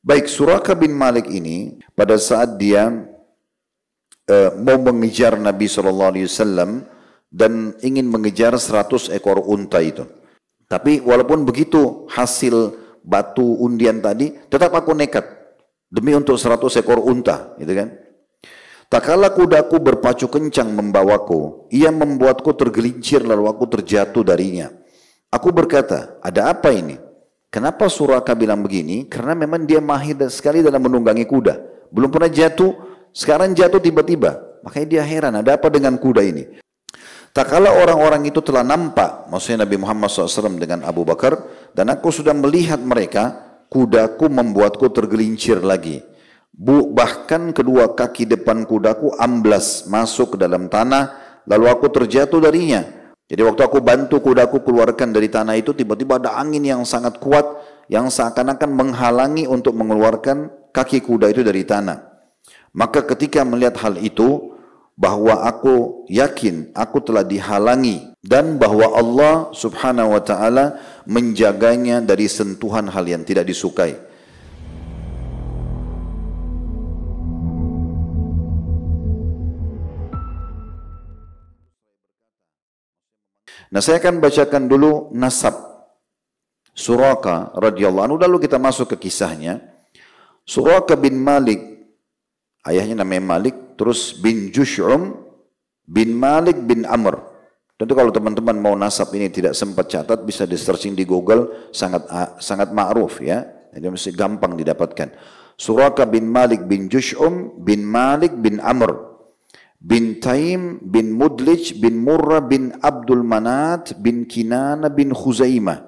Baik, Suraka bin Malik ini pada saat dia mau mengejar Nabi SAW dan ingin mengejar 100 ekor unta itu. Tapi walaupun begitu hasil batu undian tadi, tetap aku nekat demi untuk 100 ekor unta, gitu kan? Tak kala kudaku berpacu kencang membawaku, ia membuatku tergelincir lalu aku terjatuh darinya. Aku berkata, ada apa ini? Kenapa Suraka bilang begini? Karena memang dia mahir sekali dalam menunggangi kuda. Belum pernah jatuh, sekarang jatuh tiba-tiba. Makanya dia heran, ada apa dengan kuda ini? Tak kala orang-orang itu telah nampak, maksudnya Nabi Muhammad SAW dengan Abu Bakar, dan aku sudah melihat mereka, kudaku membuatku tergelincir lagi. Bahkan kedua kaki depan kudaku amblas masuk ke dalam tanah, lalu aku terjatuh darinya. Jadi waktu aku bantu kudaku keluarkan dari tanah itu, tiba-tiba ada angin yang sangat kuat, yang seakan-akan menghalangi untuk mengeluarkan kaki kuda itu dari tanah. Maka ketika melihat hal itu, bahwa aku yakin aku telah dihalangi dan bahwa Allah Subhanahu wa taala menjaganya dari sentuhan hal yang tidak disukai. Nah, saya akan bacakan dulu nasab Suraka radhiyallahu anhu, lalu kita masuk ke kisahnya. Suraka bin Malik, ayahnya namanya Malik, terus bin Jush'um bin Malik bin Amr. Tentu kalau teman-teman mau nasab ini tidak sempat catat, bisa di searching di Google, sangat ma'ruf ya. Jadi mesti gampang didapatkan. Suraka bin Malik bin Jush'um bin Malik bin Amr bin Taim bin Mudlij bin Murrah bin Abdul Manat bin Kinana bin Khuzaimah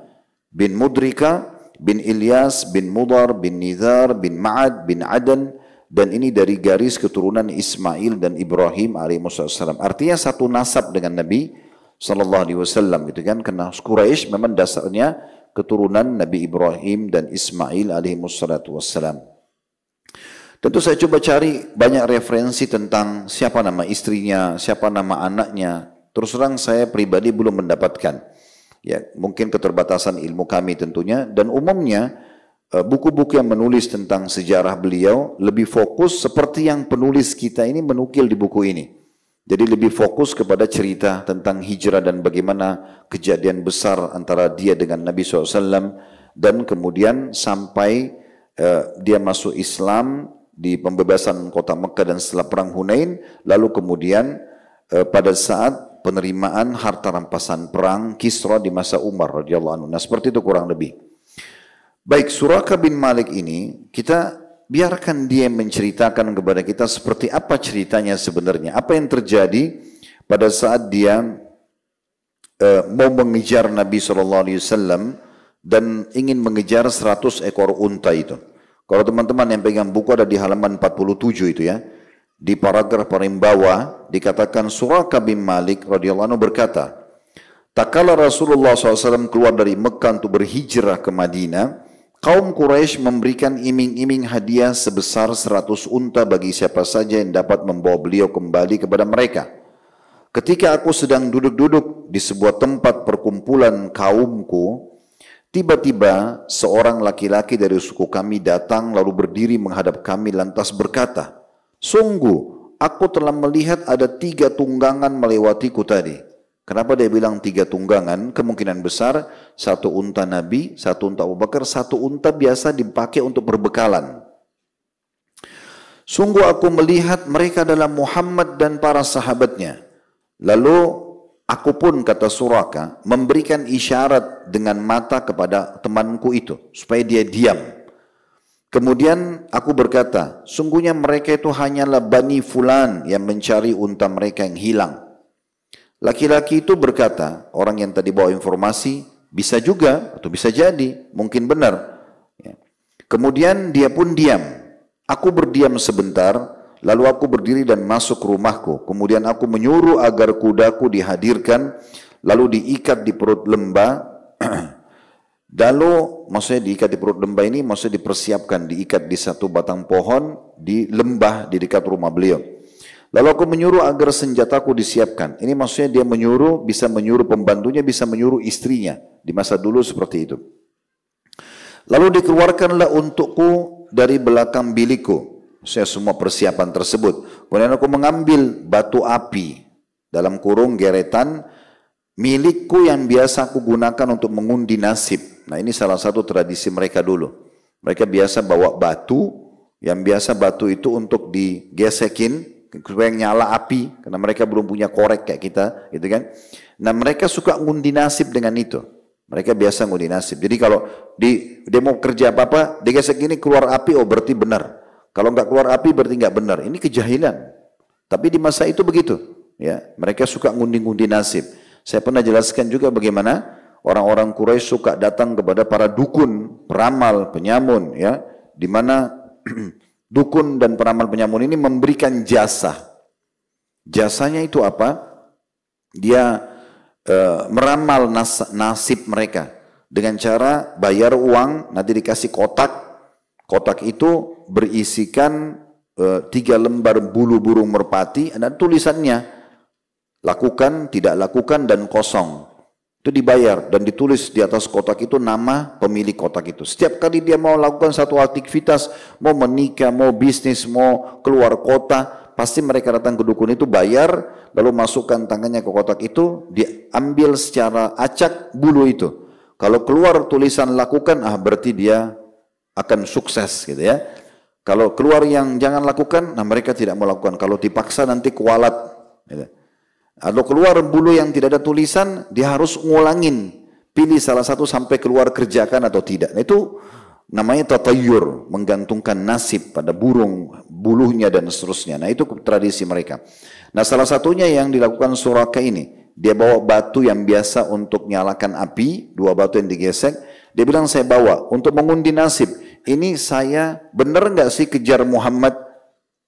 bin Mudrika bin Ilyas bin Mudar bin Nizar bin Ma'ad bin Adan. Dan ini dari garis keturunan Ismail dan Ibrahim alaihissalam. Artinya satu nasab dengan Nabi SAW, gitu kan? Karena Quraisy memang dasarnya keturunan Nabi Ibrahim dan Ismail alaihissalam. Tentu saya coba cari banyak referensi tentang siapa nama istrinya, siapa nama anaknya. Terus terang saya pribadi belum mendapatkan. Ya, mungkin keterbatasan ilmu kami tentunya, dan umumnya buku-buku yang menulis tentang sejarah beliau lebih fokus seperti yang penulis kita ini menukil di buku ini. Jadi lebih fokus kepada cerita tentang hijrah dan bagaimana kejadian besar antara dia dengan Nabi SAW, dan kemudian sampai dia masuk Islam di pembebasan kota Mekah dan setelah perang Hunain, lalu kemudian pada saat penerimaan harta rampasan perang Kisra di masa Umar radhiyallahu anhu. Nah, seperti itu kurang lebih. Baik, Suraka bin Malik ini, kita biarkan dia menceritakan kepada kita seperti apa ceritanya sebenarnya. Apa yang terjadi pada saat dia mau mengejar Nabi SAW dan ingin mengejar 100 ekor unta itu. Kalau teman-teman yang pegang buku ada di halaman 47 itu ya. Di paragraf paling bawah dikatakan Suraka bin Malik radhiyallahu anhu berkata, tak kala Rasulullah SAW keluar dari Mekah untuk berhijrah ke Madinah, kaum Quraisy memberikan iming-iming hadiah sebesar 100 unta bagi siapa saja yang dapat membawa beliau kembali kepada mereka. Ketika aku sedang duduk-duduk di sebuah tempat perkumpulan kaumku, tiba-tiba seorang laki-laki dari suku kami datang lalu berdiri menghadap kami lantas berkata, sungguh aku telah melihat ada 3 tunggangan melewatiku tadi. Kenapa dia bilang 3 tunggangan? Kemungkinan besar 1 unta Nabi, 1 unta Abu Bakar, 1 unta biasa dipakai untuk perbekalan. Sungguh aku melihat mereka adalah Muhammad dan para sahabatnya. Lalu aku pun, kata Suraka, memberikan isyarat dengan mata kepada temanku itu supaya dia diam. Kemudian aku berkata, sungguhnya mereka itu hanyalah Bani Fulan yang mencari unta mereka yang hilang. Laki-laki itu berkata, orang yang tadi bawa informasi, bisa juga atau bisa jadi, mungkin benar. Kemudian dia pun diam. Aku berdiam sebentar, lalu aku berdiri dan masuk ke rumahku. Kemudian aku menyuruh agar kudaku dihadirkan, lalu diikat di perut lembah. Lalu maksudnya diikat di perut lembah ini, maksudnya dipersiapkan, diikat di satu batang pohon di lembah di dekat rumah beliau. Lalu aku menyuruh agar senjataku disiapkan. Ini maksudnya dia menyuruh, bisa menyuruh pembantunya, bisa menyuruh istrinya. Di masa dulu seperti itu. Lalu dikeluarkanlah untukku dari belakang bilikku. Saya semua persiapan tersebut. Kemudian aku mengambil batu api dalam kurung geretan milikku yang biasa aku gunakan untuk mengundi nasib. Nah ini salah satu tradisi mereka dulu. Mereka biasa bawa batu, yang biasa batu itu untuk digesekin supaya nyala api, karena mereka belum punya korek kayak kita, gitu kan. Nah mereka suka ngundi nasib dengan itu. Mereka biasa ngundi nasib. Jadi kalau dia mau kerja apa-apa, digesek gini keluar api, oh berarti benar. Kalau nggak keluar api berarti nggak benar. Ini kejahilan. Tapi di masa itu begitu. Ya, mereka suka ngundi-ngundi nasib. Saya pernah jelaskan juga bagaimana orang-orang Quraisy suka datang kepada para dukun, peramal, penyamun, ya, di mana dukun dan peramal penyamun ini memberikan jasa. Jasanya itu apa? Dia meramal nasib mereka dengan cara bayar uang, nanti dikasih kotak. Kotak itu berisikan 3 lembar bulu burung merpati, ada tulisannya lakukan, tidak lakukan, dan kosong. Itu dibayar dan ditulis di atas kotak itu nama pemilik kotak itu. Setiap kali dia mau lakukan satu aktivitas, mau menikah, mau bisnis, mau keluar kota, pasti mereka datang ke dukun itu bayar, lalu masukkan tangannya ke kotak itu, diambil secara acak bulu itu. Kalau keluar tulisan lakukan, berarti dia akan sukses gitu ya. Kalau keluar yang jangan lakukan, nah mereka tidak melakukan. Kalau dipaksa nanti kualat. Gitu. Kalau keluar bulu yang tidak ada tulisan, dia harus ngulangin. Pilih salah satu sampai keluar kerjakan atau tidak. Nah, itu namanya tatayur, menggantungkan nasib pada burung, bulunya dan seterusnya. Nah itu tradisi mereka. Nah salah satunya yang dilakukan Suraka ini, dia bawa batu yang biasa untuk nyalakan api, 2 batu yang digesek. Dia bilang saya bawa untuk mengundi nasib. Ini saya benar nggak sih kejar Muhammad?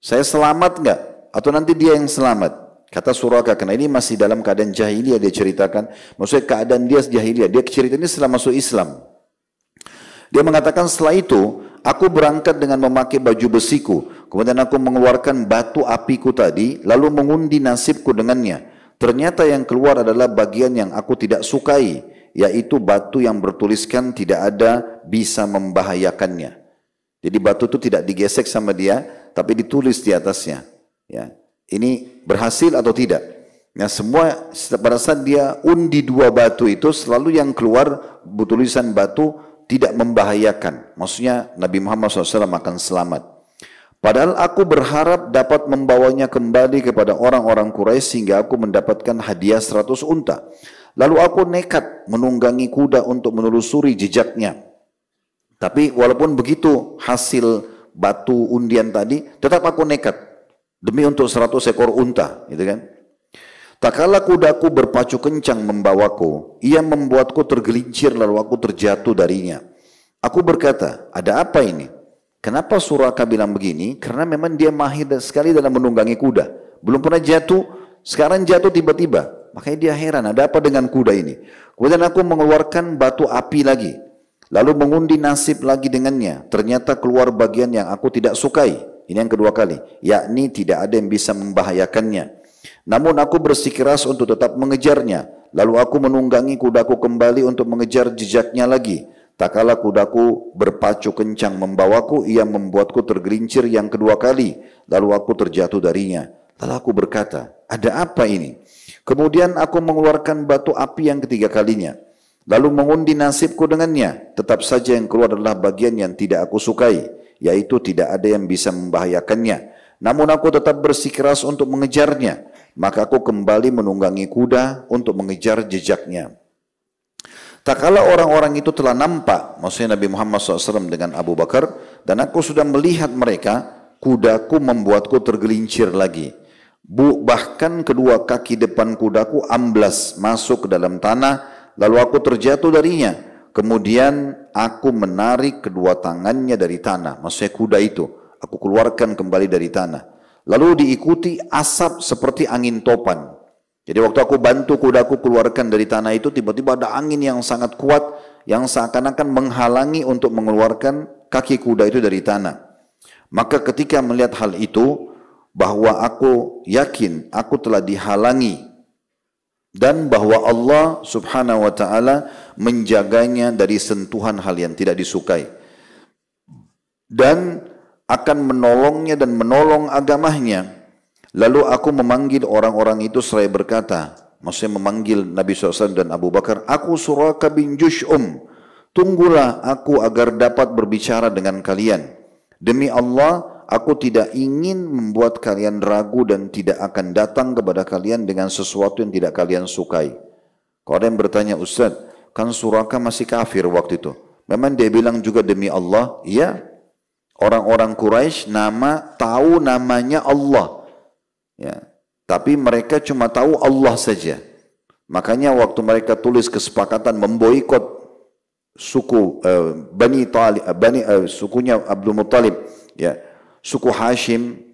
Saya selamat nggak? Atau nanti dia yang selamat? Kata Suraka, karena ini masih dalam keadaan jahiliyah dia ceritakan. Maksudnya keadaan dia jahiliyah. Dia cerita ini setelah masuk Islam. Dia mengatakan setelah itu, aku berangkat dengan memakai baju besiku. Kemudian aku mengeluarkan batu apiku tadi, lalu mengundi nasibku dengannya. Ternyata yang keluar adalah bagian yang aku tidak sukai, yaitu batu yang bertuliskan tidak ada bisa membahayakannya. Jadi batu itu tidak digesek sama dia, tapi ditulis di atasnya. Ya, ini berhasil atau tidak? Nah semua pada saat dia undi 2 batu itu, selalu yang keluar tulisan batu tidak membahayakan. Maksudnya Nabi Muhammad SAW akan selamat. Padahal aku berharap dapat membawanya kembali kepada orang-orang Quraisy sehingga aku mendapatkan hadiah 100 unta. Lalu aku nekat menunggangi kuda untuk menelusuri jejaknya. Tapi walaupun begitu hasil batu undian tadi, tetap aku nekat demi untuk 100 ekor unta, gitu kan? Tak kala kudaku berpacu kencang membawaku, ia membuatku tergelincir lalu aku terjatuh darinya. Aku berkata, ada apa ini? Kenapa Suraka bilang begini? Karena memang dia mahir sekali dalam menunggangi kuda. Belum pernah jatuh, sekarang jatuh tiba-tiba. Makanya dia heran, ada apa dengan kuda ini? Kemudian aku mengeluarkan batu api lagi. Lalu mengundi nasib lagi dengannya. Ternyata keluar bagian yang aku tidak sukai. Ini yang kedua kali. Yakni tidak ada yang bisa membahayakannya. Namun aku bersikeras untuk tetap mengejarnya. Lalu aku menunggangi kudaku kembali untuk mengejar jejaknya lagi. Tak kala kudaku berpacu kencang membawaku, ia membuatku tergelincir yang kedua kali. Lalu aku terjatuh darinya. Lalu aku berkata, ada apa ini? Kemudian aku mengeluarkan batu api yang ketiga kalinya. Lalu mengundi nasibku dengannya. Tetap saja yang keluar adalah bagian yang tidak aku sukai, yaitu tidak ada yang bisa membahayakannya. Namun aku tetap bersikeras untuk mengejarnya. Maka aku kembali menunggangi kuda untuk mengejar jejaknya. Tak kala orang-orang itu telah nampak, maksudnya Nabi Muhammad SAW dengan Abu Bakar, dan aku sudah melihat mereka, kudaku membuatku tergelincir lagi. Bahkan kedua kaki depan kudaku amblas masuk ke dalam tanah, lalu aku terjatuh darinya. Kemudian aku menarik kedua tangannya dari tanah, maksudnya kuda itu, aku keluarkan kembali dari tanah. Lalu diikuti asap seperti angin topan. Jadi waktu aku bantu kudaku keluarkan dari tanah itu, tiba-tiba ada angin yang sangat kuat, yang seakan-akan menghalangi untuk mengeluarkan kaki kuda itu dari tanah. Maka ketika melihat hal itu, bahwa aku yakin aku telah dihalangi, dan bahwa Allah subhanahu wa ta'ala menjaganya dari sentuhan hal yang tidak disukai. dan akan menolongnya dan menolong agamanya. Lalu aku memanggil orang-orang itu seraya berkata, maksudnya memanggil Nabi SAW dan Abu Bakar, aku Suraka bin Jush'um, tunggulah aku agar dapat berbicara dengan kalian. Demi Allah, aku tidak ingin membuat kalian ragu dan tidak akan datang kepada kalian dengan sesuatu yang tidak kalian sukai. Kalau ada yang bertanya, Ustaz, kan Suraka masih kafir waktu itu. Memang dia bilang juga demi Allah? Iya. Orang-orang Quraisy tahu namanya Allah. Ya. Tapi mereka cuma tahu Allah saja. Makanya waktu mereka tulis kesepakatan memboikot suku sukunya Abdul Muttalib, ya, suku Hashim,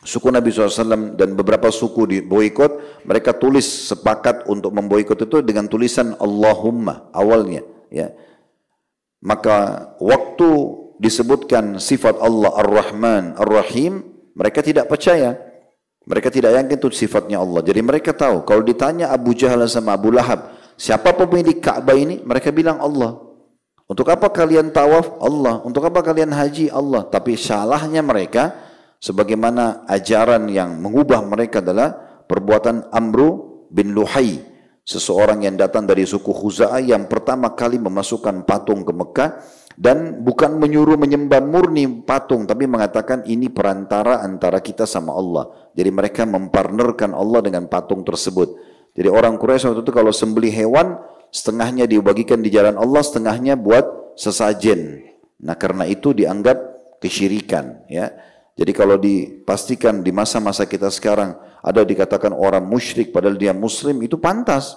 suku Nabi SAW dan beberapa suku di boikot, mereka tulis sepakat untuk memboikot itu dengan tulisan Allahumma awalnya, ya. Maka waktu disebutkan sifat Allah Ar-Rahman Ar-Rahim, mereka tidak percaya. Mereka tidak yakin itu sifatnya Allah. Jadi mereka tahu, kalau ditanya Abu Jahal sama Abu Lahab, siapa pemilik Ka'bah ini? Mereka bilang Allah. Untuk apa kalian tawaf? Allah. Untuk apa kalian haji? Allah. Tapi salahnya mereka, sebagaimana ajaran yang mengubah mereka adalah perbuatan Amru bin Luhai, seseorang yang datang dari suku Khuza'ah yang pertama kali memasukkan patung ke Mekah, dan bukan menyuruh menyembah murni patung, tapi mengatakan ini perantara antara kita sama Allah. Jadi mereka mempartnerkan Allah dengan patung tersebut. Jadi orang Quraisy waktu itu kalau sembelih hewan, setengahnya dibagikan di jalan Allah, setengahnya buat sesajen. Nah karena itu dianggap kesyirikan, ya. Jadi kalau dipastikan di masa-masa kita sekarang ada dikatakan orang musyrik padahal dia muslim, itu pantas.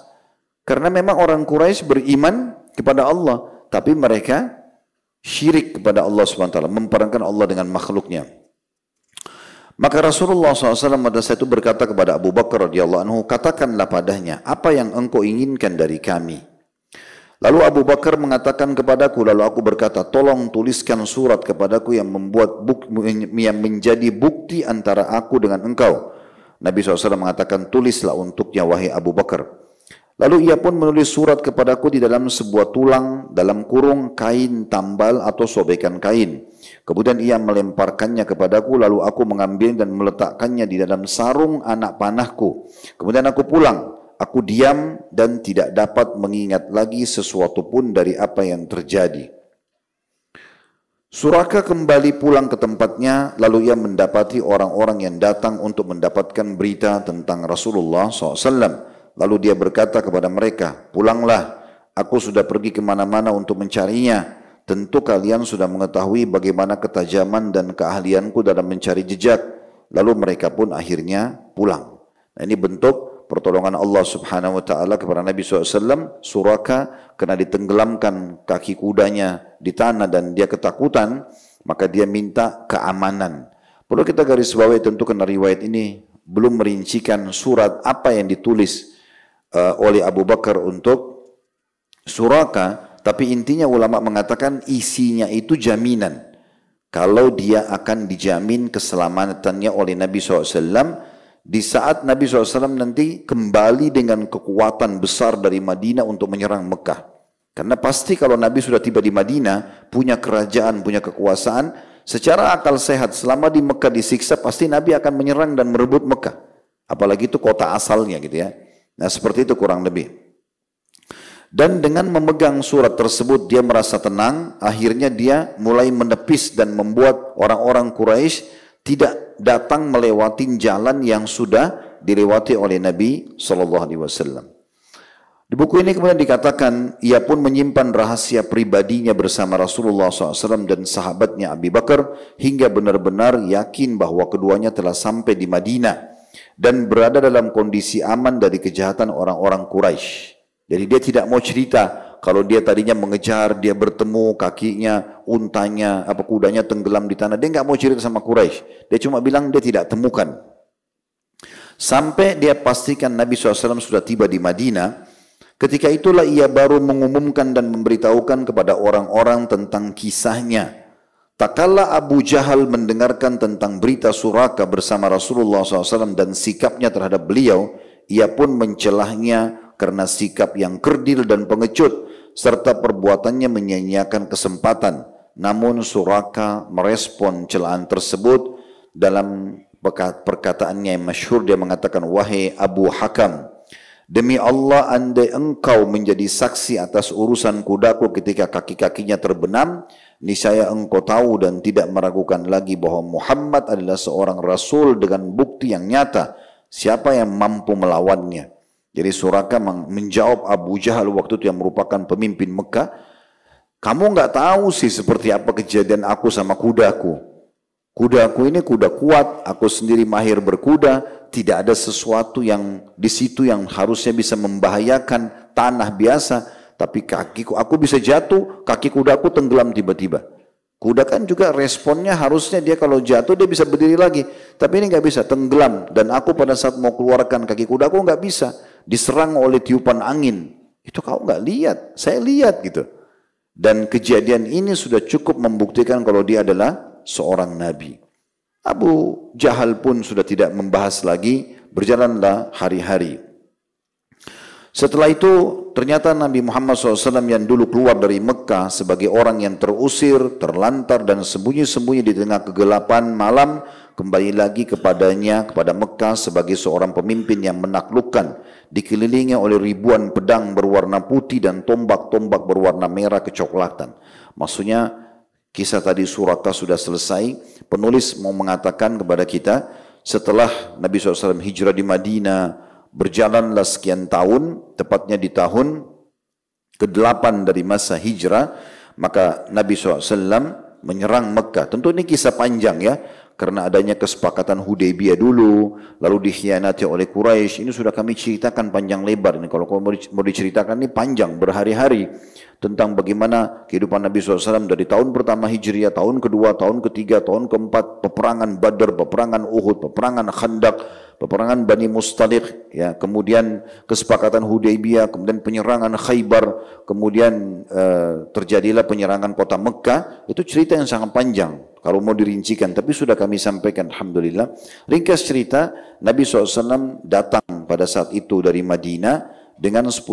Karena memang orang Quraisy beriman kepada Allah, tapi mereka syirik kepada Allah SWT, memperankan Allah dengan makhluknya. Maka Rasulullah SAW pada saat itu berkata kepada Abu Bakar radhiyallahu anhu, katakanlah padanya, apa yang engkau inginkan dari kami? Lalu Abu Bakar mengatakan kepadaku, lalu aku berkata, tolong tuliskan surat kepadaku yang menjadi bukti antara aku dengan engkau. Nabi SAW mengatakan, tulislah untuknya wahai Abu Bakar. Lalu ia pun menulis surat kepadaku di dalam sebuah tulang dalam kurung kain tambal atau sobekan kain. Kemudian ia melemparkannya kepadaku, lalu aku mengambil dan meletakkannya di dalam sarung anak panahku. Kemudian aku pulang. Aku diam dan tidak dapat mengingat lagi sesuatu pun dari apa yang terjadi. Suraka kembali pulang ke tempatnya, lalu ia mendapati orang-orang yang datang untuk mendapatkan berita tentang Rasulullah SAW. Lalu dia berkata kepada mereka, pulanglah, aku sudah pergi kemana-mana untuk mencarinya. Tentu kalian sudah mengetahui bagaimana ketajaman dan keahlianku dalam mencari jejak. Lalu mereka pun akhirnya pulang. Nah, ini bentuk pertolongan Allah Subhanahu wa taala kepada Nabi SAW. Suraka kena ditenggelamkan kaki kudanya di tanah dan dia ketakutan, maka dia minta keamanan. Perlu kita garis bawahi, tentu karena riwayat ini belum merincikan surat apa yang ditulis oleh Abu Bakar untuk Suraka, tapi intinya ulama mengatakan isinya itu jaminan. Kalau dia akan dijamin keselamatannya oleh Nabi SAW di saat Nabi SAW nanti kembali dengan kekuatan besar dari Madinah untuk menyerang Mekah. Karena pasti kalau Nabi sudah tiba di Madinah, punya kerajaan, punya kekuasaan, secara akal sehat selama di Mekah disiksa, pasti Nabi akan menyerang dan merebut Mekah. Apalagi itu kota asalnya gitu ya. Nah seperti itu kurang lebih. Dan dengan memegang surat tersebut dia merasa tenang. Akhirnya dia mulai menepis dan membuat orang-orang Quraisy tidak datang melewati jalan yang sudah dilewati oleh Nabi SAW. Di buku ini kemudian dikatakan ia pun menyimpan rahasia pribadinya bersama Rasulullah SAW dan sahabatnya Abu Bakar hingga benar-benar yakin bahwa keduanya telah sampai di Madinah dan berada dalam kondisi aman dari kejahatan orang-orang Quraisy. Jadi dia tidak mau cerita kalau dia tadinya mengejar, dia bertemu kakinya, untanya, kudanya tenggelam di tanah. Dia nggak mau cerita sama Quraisy. Dia cuma bilang dia tidak temukan. Sampai dia pastikan Nabi SAW sudah tiba di Madinah. Ketika itulah ia baru mengumumkan dan memberitahukan kepada orang-orang tentang kisahnya. Tak kala Abu Jahal mendengarkan tentang berita Suraka bersama Rasulullah SAW dan sikapnya terhadap beliau, ia pun mencelahnya karena sikap yang kerdil dan pengecut, serta perbuatannya menyia-nyiakan kesempatan. Namun Suraka merespon celaan tersebut dalam perkataannya yang masyhur. Dia mengatakan, wahai Abu Hakam, demi Allah, andai engkau menjadi saksi atas urusan kudaku ketika kaki-kakinya terbenam, niscaya engkau tahu dan tidak meragukan lagi bahwa Muhammad adalah seorang rasul dengan bukti yang nyata. Siapa yang mampu melawannya? Jadi Suraka menjawab Abu Jahal waktu itu, yang merupakan pemimpin Mekah, kamu nggak tahu sih seperti apa kejadian aku sama kudaku. Kudaku ini kuda kuat, aku sendiri mahir berkuda, tidak ada sesuatu yang di situ yang harusnya bisa membahayakan tanah biasa, tapi kakiku, aku bisa jatuh, kaki kudaku tenggelam tiba-tiba. Kuda kan juga responnya harusnya dia kalau jatuh dia bisa berdiri lagi, tapi ini nggak bisa, tenggelam. Dan aku pada saat mau keluarkan kaki kudaku nggak bisa, diserang oleh tiupan angin. Itu kau nggak lihat, saya lihat gitu. Dan kejadian ini sudah cukup membuktikan kalau dia adalah seorang nabi. Abu Jahal pun sudah tidak membahas lagi, berjalanlah hari-hari. Setelah itu ternyata Nabi Muhammad SAW yang dulu keluar dari Mekah sebagai orang yang terusir, terlantar dan sembunyi-sembunyi di tengah kegelapan malam, kembali lagi kepada Mekah sebagai seorang pemimpin yang menaklukkan, dikelilingi oleh ribuan pedang berwarna putih dan tombak-tombak berwarna merah kecoklatan. Maksudnya kisah tadi Suraka sudah selesai. Penulis mau mengatakan kepada kita, setelah Nabi SAW hijrah di Madinah, berjalanlah sekian tahun, tepatnya di tahun ke-8 dari masa hijrah, maka Nabi SAW menyerang Mekah. Tentu ini kisah panjang ya, karena adanya kesepakatan Hudaybiyah dulu, lalu dikhianati oleh Quraisy. Ini sudah kami ceritakan panjang lebar. Ini kalau mau diceritakan ini panjang, berhari-hari, tentang bagaimana kehidupan Nabi SAW dari tahun pertama Hijriah, tahun kedua, tahun ketiga, tahun keempat, peperangan Badar, peperangan Uhud, peperangan Khandaq, peperangan Bani Mustaliq, ya, kemudian kesepakatan Hudaybiyah, kemudian penyerangan Khaybar, kemudian terjadilah penyerangan kota Mekah. Itu cerita yang sangat panjang kalau mau dirincikan, tapi sudah kami sampaikan alhamdulillah. Ringkas cerita, Nabi SAW datang pada saat itu dari Madinah dengan 10.000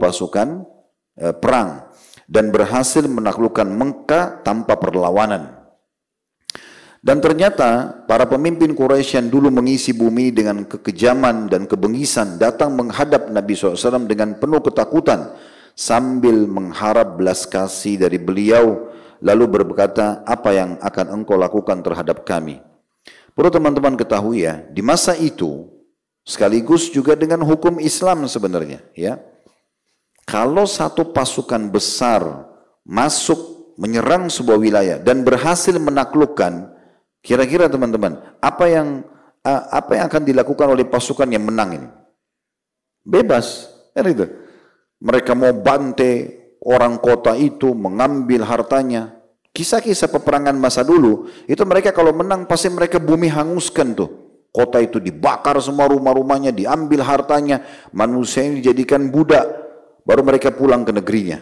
pasukan perang dan berhasil menaklukkan Mekah tanpa perlawanan. Dan ternyata para pemimpin Quraisy yang dulu mengisi bumi dengan kekejaman dan kebengisan datang menghadap Nabi SAW dengan penuh ketakutan sambil mengharap belas kasih dari beliau, lalu berkata, apa yang akan engkau lakukan terhadap kami? Perlu teman-teman ketahui ya, di masa itu sekaligus juga dengan hukum Islam sebenarnya ya. Kalau satu pasukan besar masuk menyerang sebuah wilayah dan berhasil menaklukkan, kira-kira teman-teman, apa yang akan dilakukan oleh pasukan yang menang ini? Bebas, kan itu. Mereka mau bantai orang kota itu, mengambil hartanya. Kisah-kisah peperangan masa dulu, itu mereka kalau menang pasti mereka bumi hanguskan tuh. Kota itu dibakar semua rumah-rumahnya, diambil hartanya, manusia ini dijadikan budak. Baru mereka pulang ke negerinya.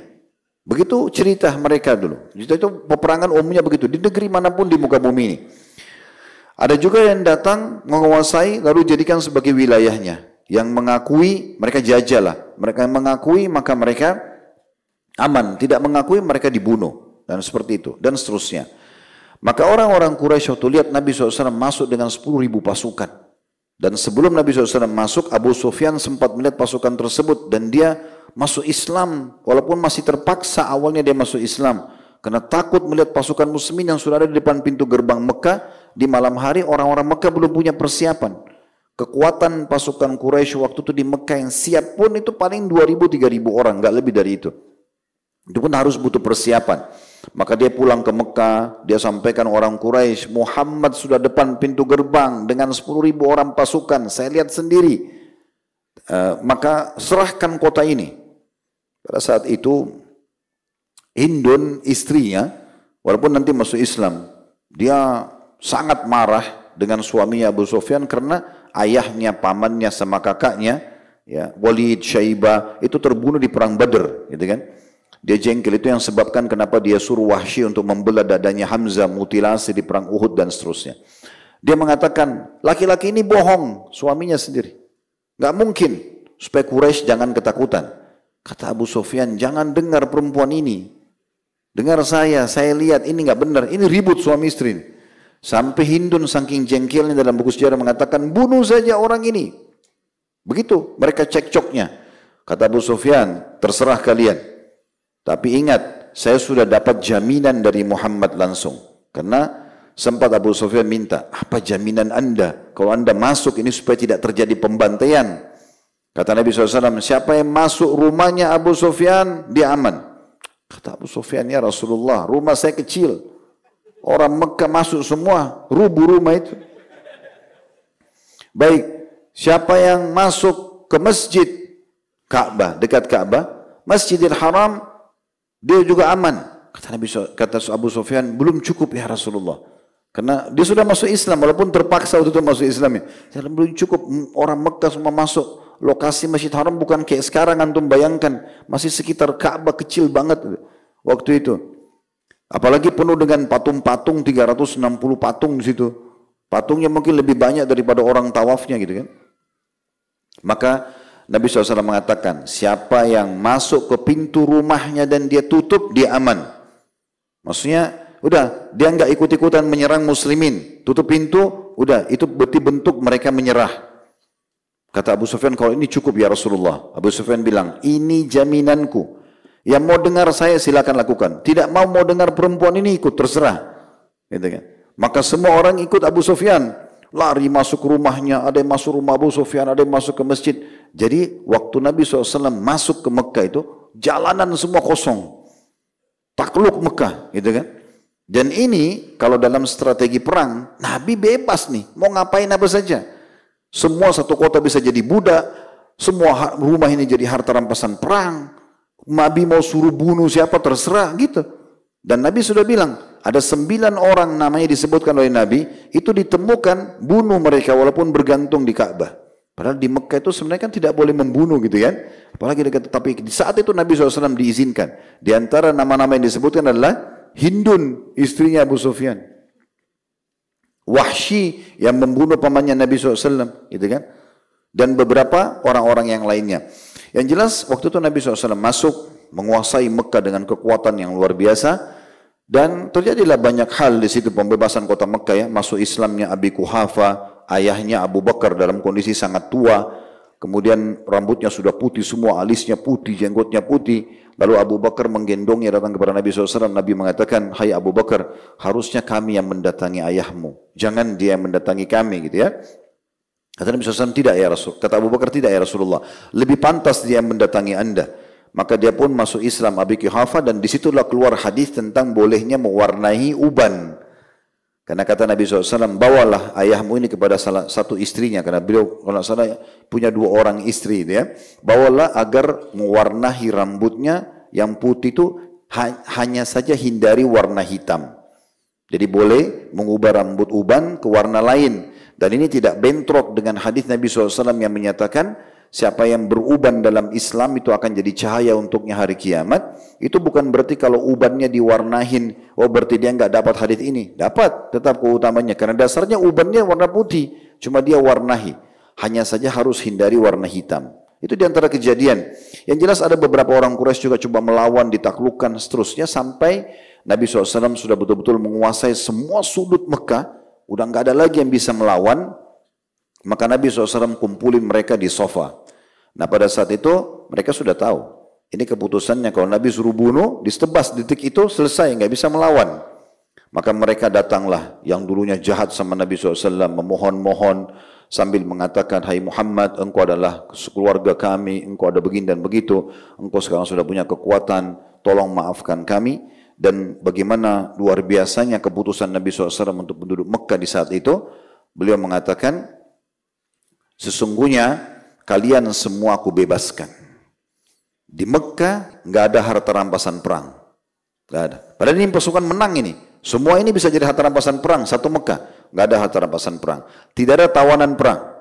Begitu cerita mereka dulu. Cerita itu peperangan umumnya begitu. Di negeri manapun di muka bumi ini. Ada juga yang datang menguasai lalu jadikan sebagai wilayahnya. Yang mengakui mereka jajalah. Mereka yang mengakui maka mereka aman. Tidak mengakui mereka dibunuh. Dan seperti itu. Dan seterusnya. Maka orang-orang Quraisy waktu lihat Nabi SAW masuk dengan 10.000 pasukan. Dan sebelum Nabi SAW masuk, Abu Sufyan sempat melihat pasukan tersebut. Dan dia masuk Islam, walaupun masih terpaksa awalnya dia masuk Islam, karena takut melihat pasukan muslimin yang sudah ada di depan pintu gerbang Mekah. Di malam hari orang-orang Mekah belum punya persiapan. Kekuatan pasukan Quraisy waktu itu di Mekah yang siap pun itu paling 2.000-3.000 orang, nggak lebih dari itu. Itu pun harus butuh persiapan. Maka dia pulang ke Mekah, dia sampaikan orang Quraisy, Muhammad sudah depan pintu gerbang dengan 10.000 orang pasukan, saya lihat sendiri. Maka serahkan kota ini. Pada saat itu Hindun istrinya, walaupun nanti masuk Islam, dia sangat marah dengan suaminya Abu Sufyan karena ayahnya, pamannya sama kakaknya, ya, Walid, Syaibah itu terbunuh di perang Badr, gitu kan? Dia jengkel, itu yang sebabkan kenapa dia suruh Wahsy untuk membelah dadanya Hamzah, mutilasi di perang Uhud dan seterusnya. Dia mengatakan laki-laki ini bohong, suaminya sendiri, nggak mungkin, supaya Quraisy jangan ketakutan. Kata Abu Sufyan, jangan dengar perempuan ini. dengar saya lihat ini nggak benar, ini ribut suami istri. Sampai Hindun saking jengkelnya dalam buku sejarah mengatakan, bunuh saja orang ini. Begitu mereka cekcoknya. Kata Abu Sufyan, terserah kalian. Tapi ingat, saya sudah dapat jaminan dari Muhammad langsung. Karena sempat Abu Sufyan minta, apa jaminan anda? Kalau anda masuk ini supaya tidak terjadi pembantaian. Kata Nabi SAW, siapa yang masuk rumahnya Abu Sufyan, dia aman. Kata Abu Sufyan, ya Rasulullah, rumah saya kecil. Orang Mekah masuk semua, rubuh rumah itu. Baik, siapa yang masuk ke masjid Ka'bah, dekat Ka'bah, Masjidil Haram, dia juga aman. Kata Abu Sufyan, belum cukup ya Rasulullah. Karena dia sudah masuk Islam, walaupun terpaksa waktu itu masuk Islam. Belum cukup, orang Mekah semua masuk. Lokasi Masjid Haram bukan kayak sekarang, antum bayangkan. Masih sekitar Ka'bah kecil banget waktu itu. Apalagi penuh dengan patung-patung, 360 patung di situ. Patungnya mungkin lebih banyak daripada orang tawafnya gitu kan. Maka Nabi SAW mengatakan, siapa yang masuk ke pintu rumahnya dan dia tutup, dia aman. Maksudnya, udah, dia nggak ikut-ikutan menyerang muslimin. Tutup pintu, udah, itu berarti bentuk mereka menyerah. Kata Abu Sufyan, kalau ini cukup ya Rasulullah. Abu Sufyan bilang, ini jaminanku. Yang mau dengar saya silakan lakukan. Tidak mau dengar perempuan ini ikut, terserah. Gitu kan. Maka semua orang ikut Abu Sufyan. Lari masuk ke rumahnya, ada yang masuk rumah Abu Sufyan, ada yang masuk ke masjid. Jadi waktu Nabi SAW masuk ke Mekah itu, jalanan semua kosong. Takluk Mekah, gitu kan. Dan ini kalau dalam strategi perang, Nabi bebas nih, mau ngapain apa saja. Semua satu kota bisa jadi budak, semua rumah ini jadi harta rampasan perang. Nabi mau suruh bunuh siapa terserah gitu. Dan Nabi sudah bilang, ada 9 orang namanya disebutkan oleh Nabi, itu ditemukan bunuh mereka walaupun bergantung di Ka'bah. Padahal di Mekah itu sebenarnya kan tidak boleh membunuh gitu kan. Apalagi dekat, tapi di saat itu Nabi SAW diizinkan. Di antara nama-nama yang disebutkan adalah Hindun, istrinya Abu Sufyan. Wahsy yang membunuh pamannya Nabi SAW gitu kan. Dan beberapa orang-orang yang lainnya. Yang jelas waktu itu Nabi SAW masuk menguasai Mekah dengan kekuatan yang luar biasa dan terjadilah banyak hal di situ pembebasan kota Mekah ya, masuk Islamnya Abi Quhafa, ayahnya Abu Bakar dalam kondisi sangat tua, kemudian rambutnya sudah putih semua, alisnya putih, jenggotnya putih. Lalu Abu Bakar menggendongnya datang kepada Nabi SAW. Nabi mengatakan, hai Abu Bakar, harusnya kami yang mendatangi ayahmu, jangan dia yang mendatangi kami gitu ya. Kata Nabi SAW, tidak ya Rasul. Kata Abu Bakar, tidak ya Rasulullah. Lebih pantas dia mendatangi anda. Maka dia pun masuk Islam Abi Quhafa dan disitulah keluar hadis tentang bolehnya mewarnai uban. Karena kata Nabi SAW, bawalah ayahmu ini kepada salah satu istrinya. Karena beliau kalau salah punya 2 orang istri. Ya. Bawalah agar mewarnai rambutnya yang putih itu hanya saja hindari warna hitam. Jadi boleh mengubah rambut uban ke warna lain. Dan ini tidak bentrok dengan hadis Nabi SAW yang menyatakan siapa yang beruban dalam Islam itu akan jadi cahaya untuknya hari kiamat. Itu bukan berarti kalau ubannya diwarnahin, oh berarti dia nggak dapat hadis ini. Dapat tetap keutamanya karena dasarnya ubannya warna putih, cuma dia warnahi. Hanya saja harus hindari warna hitam. Itu diantara kejadian. Yang jelas ada beberapa orang Quraisy juga coba melawan, ditaklukkan seterusnya sampai Nabi SAW sudah betul-betul menguasai semua sudut Mekah. Udah nggak ada lagi yang bisa melawan, maka Nabi SAW kumpulin mereka di sofa. Nah pada saat itu mereka sudah tahu, ini keputusannya kalau Nabi suruh bunuh, ditebas detik itu selesai, nggak bisa melawan. Maka mereka datanglah yang dulunya jahat sama Nabi SAW, memohon-mohon sambil mengatakan, hai Muhammad, engkau adalah keluarga kami, engkau ada begini dan begitu, engkau sekarang sudah punya kekuatan, tolong maafkan kami. Dan bagaimana luar biasanya keputusan Nabi SAW untuk penduduk Mekah di saat itu. Beliau mengatakan, sesungguhnya kalian semua aku bebaskan. Di Mekah nggak ada harta rampasan perang. Nggak ada. Padahal ini pasukan menang ini. Semua ini bisa jadi harta rampasan perang. Satu Mekah nggak ada harta rampasan perang. Tidak ada tawanan perang.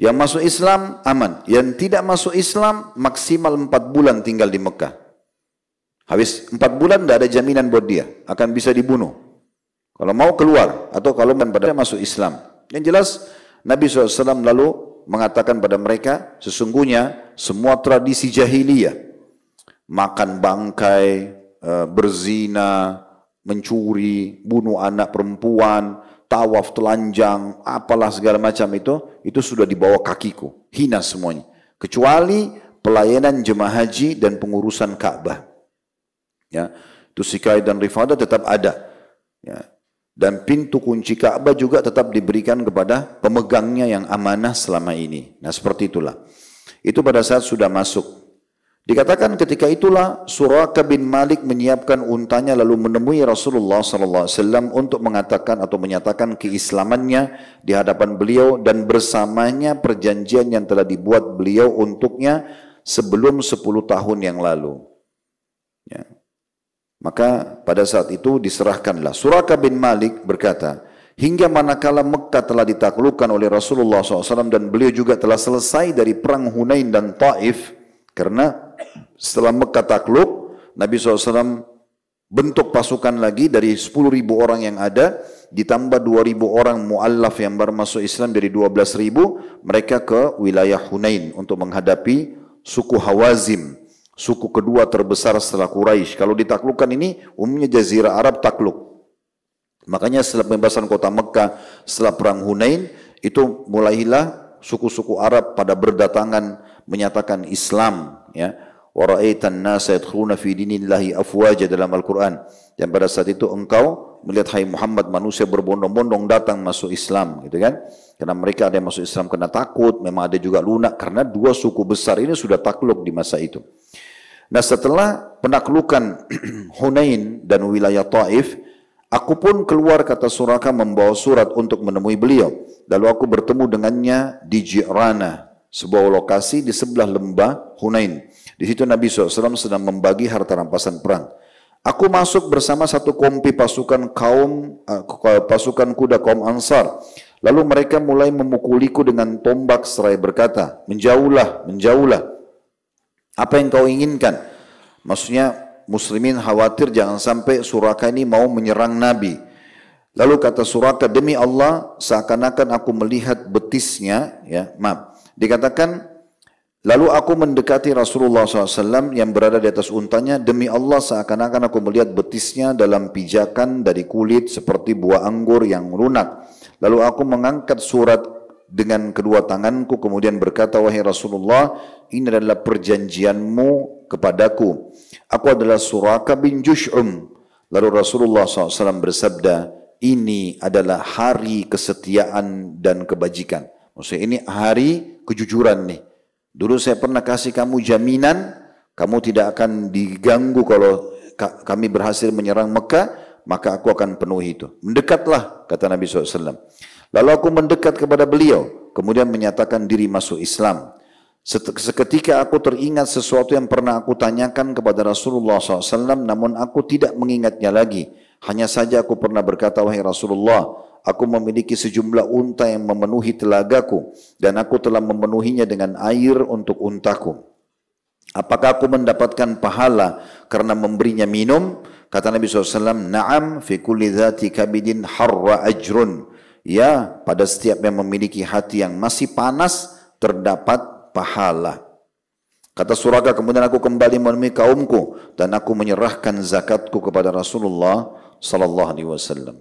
Yang masuk Islam aman. Yang tidak masuk Islam maksimal 4 bulan tinggal di Mekah. Habis 4 bulan tidak ada jaminan buat dia. Akan bisa dibunuh. Kalau mau keluar. Atau kalau pada masuk Islam. Yang jelas Nabi SAW lalu mengatakan pada mereka. Sesungguhnya semua tradisi jahiliyah. Makan bangkai. berzina, mencuri, bunuh anak perempuan, tawaf telanjang, apalah segala macam itu sudah di bawah kakiku, hina semuanya. Kecuali pelayanan jemaah haji dan pengurusan Ka'bah. Ya, itu sikai dan rifadah tetap ada. Ya. Dan pintu kunci Ka'bah juga tetap diberikan kepada pemegangnya yang amanah selama ini. Nah seperti itulah. Itu pada saat sudah masuk. Dikatakan ketika itulah Suraka bin Malik menyiapkan untanya lalu menemui Rasulullah SAW untuk mengatakan atau menyatakan keislamannya di hadapan beliau dan bersamanya perjanjian yang telah dibuat beliau untuknya sebelum 10 tahun yang lalu. Ya. Maka pada saat itu diserahkanlah. Suraka bin Malik berkata, hingga manakala Mekah telah ditaklukkan oleh Rasulullah SAW dan beliau juga telah selesai dari perang Hunain dan Taif, karena setelah Mekah takluk, Nabi SAW bentuk pasukan lagi dari 10.000 orang yang ada, ditambah 2.000 orang mu'allaf yang baru masuk Islam dari 12.000, mereka ke wilayah Hunain untuk menghadapi suku Hawazim, suku kedua terbesar setelah Quraisy. Kalau ditaklukkan ini, umumnya Jazirah Arab takluk. Makanya setelah pembebasan kota Mekah, setelah perang Hunain, itu mulailah suku-suku Arab pada berdatangan menyatakan Islam, ya. Wa ra'aitan nasa yadkhuluna fi dinillahi afwaja dalam Al-Qur'an. Dan pada saat itu engkau melihat hai Muhammad manusia berbondong-bondong datang masuk Islam, gitu kan? Karena mereka ada yang masuk Islam karena takut, memang ada juga lunak karena dua suku besar ini sudah takluk di masa itu. Nah, setelah penaklukan Hunain dan wilayah Taif, aku pun keluar, kata Suraka, membawa surat untuk menemui beliau. Lalu aku bertemu dengannya di Ji'rana, sebuah lokasi di sebelah lembah Hunain. Di situ Nabi SAW sedang membagi harta rampasan perang. Aku masuk bersama satu kompi pasukan kuda kaum Ansar. Lalu mereka mulai memukuliku dengan tombak seraya berkata, menjauhlah, menjauhlah. Apa yang kau inginkan? Maksudnya muslimin khawatir jangan sampai Suraka ini mau menyerang Nabi. Lalu kata Suraka, demi Allah seakan-akan aku melihat betisnya, ya, maaf. Dikatakan, lalu aku mendekati Rasulullah SAW yang berada di atas untanya. Demi Allah seakan-akan aku melihat betisnya dalam pijakan dari kulit seperti buah anggur yang lunak. Lalu aku mengangkat surat dengan kedua tanganku kemudian berkata, wahai Rasulullah, ini adalah perjanjianmu kepadaku. Aku adalah Suraka bin Jush'um. Lalu Rasulullah SAW bersabda, ini adalah hari kesetiaan dan kebajikan. Maksudnya ini hari kejujuran nih. Dulu saya pernah kasih kamu jaminan, kamu tidak akan diganggu kalau kami berhasil menyerang Mekah, maka aku akan penuhi itu. Mendekatlah, kata Nabi SAW. Lalu aku mendekat kepada beliau, kemudian menyatakan diri masuk Islam. Seketika aku teringat sesuatu yang pernah aku tanyakan kepada Rasulullah SAW, namun aku tidak mengingatnya lagi. Hanya saja aku pernah berkata, wahai Rasulullah, aku memiliki sejumlah unta yang memenuhi telagaku dan aku telah memenuhinya dengan air untuk untaku. Apakah aku mendapatkan pahala karena memberinya minum? Kata Nabi SAW, na'am fi kulli dhati kabidin harra ajrun. Ya, pada setiap yang memiliki hati yang masih panas terdapat pahala. Kata Suraka, kemudian aku kembali menemui kaumku dan aku menyerahkan zakatku kepada Rasulullah SAW.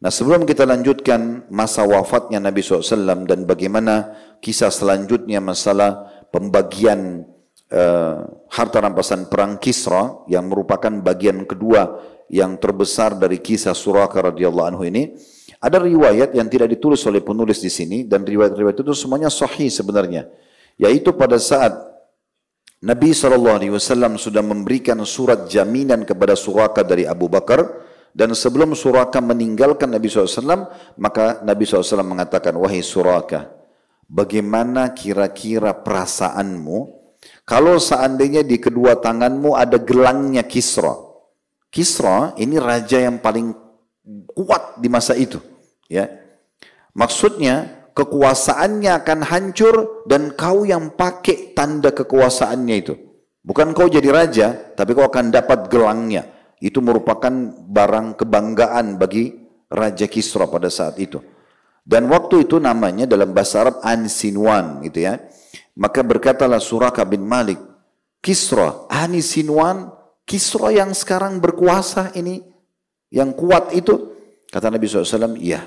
Nah, sebelum kita lanjutkan masa wafatnya Nabi SAW dan bagaimana kisah selanjutnya masalah pembagian harta rampasan perang Kisra yang merupakan bagian kedua yang terbesar dari kisah Suraka radhiyallahu anhu ini, ada riwayat yang tidak ditulis oleh penulis di sini dan riwayat-riwayat itu semuanya sahih sebenarnya, yaitu pada saat Nabi SAW sudah memberikan surat jaminan kepada Suraka dari Abu Bakar. Dan sebelum Suraka meninggalkan Nabi SAW, maka Nabi SAW mengatakan, wahai Suraka, bagaimana kira-kira perasaanmu kalau seandainya di kedua tanganmu ada gelangnya Kisra? Kisra ini raja yang paling kuat di masa itu. Ya, maksudnya kekuasaannya akan hancur dan kau yang pakai tanda kekuasaannya itu. Bukan kau jadi raja, tapi kau akan dapat gelangnya. Itu merupakan barang kebanggaan bagi Raja Kisra pada saat itu. Dan waktu itu namanya dalam bahasa Arab Ansinwan, gitu ya. Maka berkatalah Suraka bin Malik, Kisra, Ansinwan, Kisra yang sekarang berkuasa ini, yang kuat itu? Kata Nabi SAW, iya.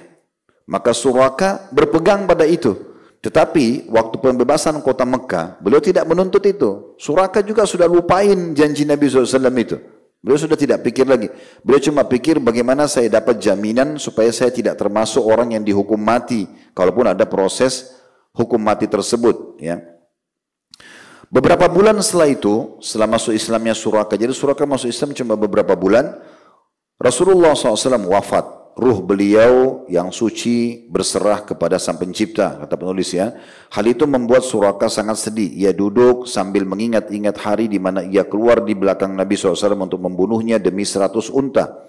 Maka Suraka berpegang pada itu. Tetapi waktu pembebasan kota Mekah, beliau tidak menuntut itu. Suraka juga sudah lupain janji Nabi SAW itu. Beliau sudah tidak pikir lagi. Beliau cuma pikir bagaimana saya dapat jaminan supaya saya tidak termasuk orang yang dihukum mati. Kalaupun ada proses hukum mati tersebut. Ya. Beberapa bulan setelah itu, setelah masuk Islamnya Suraka. Jadi Suraka masuk Islam cuma beberapa bulan. Rasulullah SAW wafat. Ruh beliau yang suci berserah kepada Sang Pencipta, kata penulis ya. Hal itu membuat Suraka sangat sedih. Ia duduk sambil mengingat-ingat hari di mana ia keluar di belakang Nabi SAW untuk membunuhnya demi 100 unta.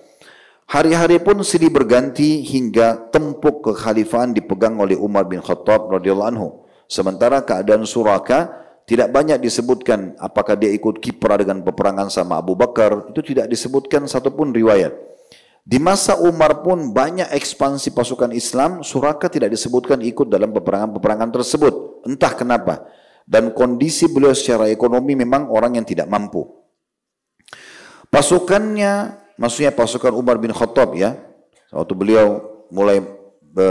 Hari-hari pun silih berganti hingga tempuk kekhalifahan dipegang oleh Umar bin Khattab radhiyallahu anhu. Sementara keadaan Suraka tidak banyak disebutkan apakah dia ikut kiprah dengan peperangan sama Abu Bakar. Itu tidak disebutkan satupun riwayat. Di masa Umar pun banyak ekspansi pasukan Islam, Suraka tidak disebutkan ikut dalam peperangan-peperangan tersebut. Entah kenapa. Dan kondisi beliau secara ekonomi memang orang yang tidak mampu. Pasukannya, maksudnya pasukan Umar bin Khattab ya, waktu beliau mulai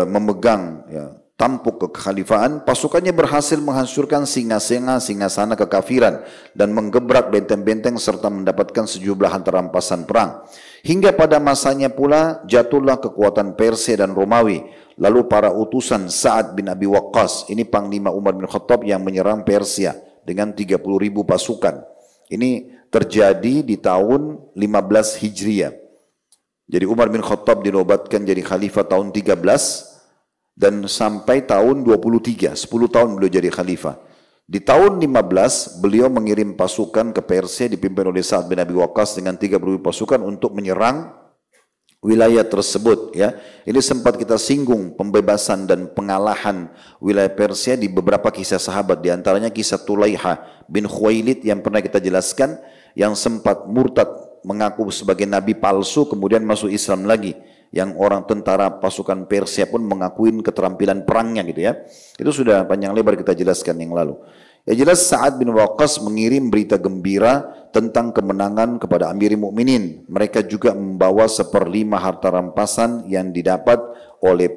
memegang ya, tampuk kekhalifaan, pasukannya berhasil menghancurkan singasana kekafiran dan menggebrak benteng-benteng serta mendapatkan sejumlah rampasan perang. Hingga pada masanya pula jatuhlah kekuatan Persia dan Romawi. Lalu para utusan Sa'ad bin Abi Waqqas, ini panglima Umar bin Khattab yang menyerang Persia dengan 30.000 pasukan. Ini terjadi di tahun 15 Hijriah. Jadi Umar bin Khattab dinobatkan jadi khalifah tahun 13 dan sampai tahun 23, 10 tahun beliau jadi khalifah. Di tahun 15 beliau mengirim pasukan ke Persia dipimpin oleh Sa'ad bin Abi Waqqas dengan 30.000 pasukan untuk menyerang wilayah tersebut ya. Ini sempat kita singgung pembebasan dan pengalahan wilayah Persia di beberapa kisah sahabat, di antaranya kisah Tulaiha bin Khuwailid yang pernah kita jelaskan, yang sempat murtad mengaku sebagai nabi palsu kemudian masuk Islam lagi, yang orang tentara pasukan Persia pun mengakuin keterampilan perangnya gitu ya. Itu sudah panjang lebar kita jelaskan yang lalu. Ya jelas Sa'ad bin Waqqas mengirim berita gembira tentang kemenangan kepada Amirul Mukminin. Mereka juga membawa 1/5 harta rampasan yang didapat oleh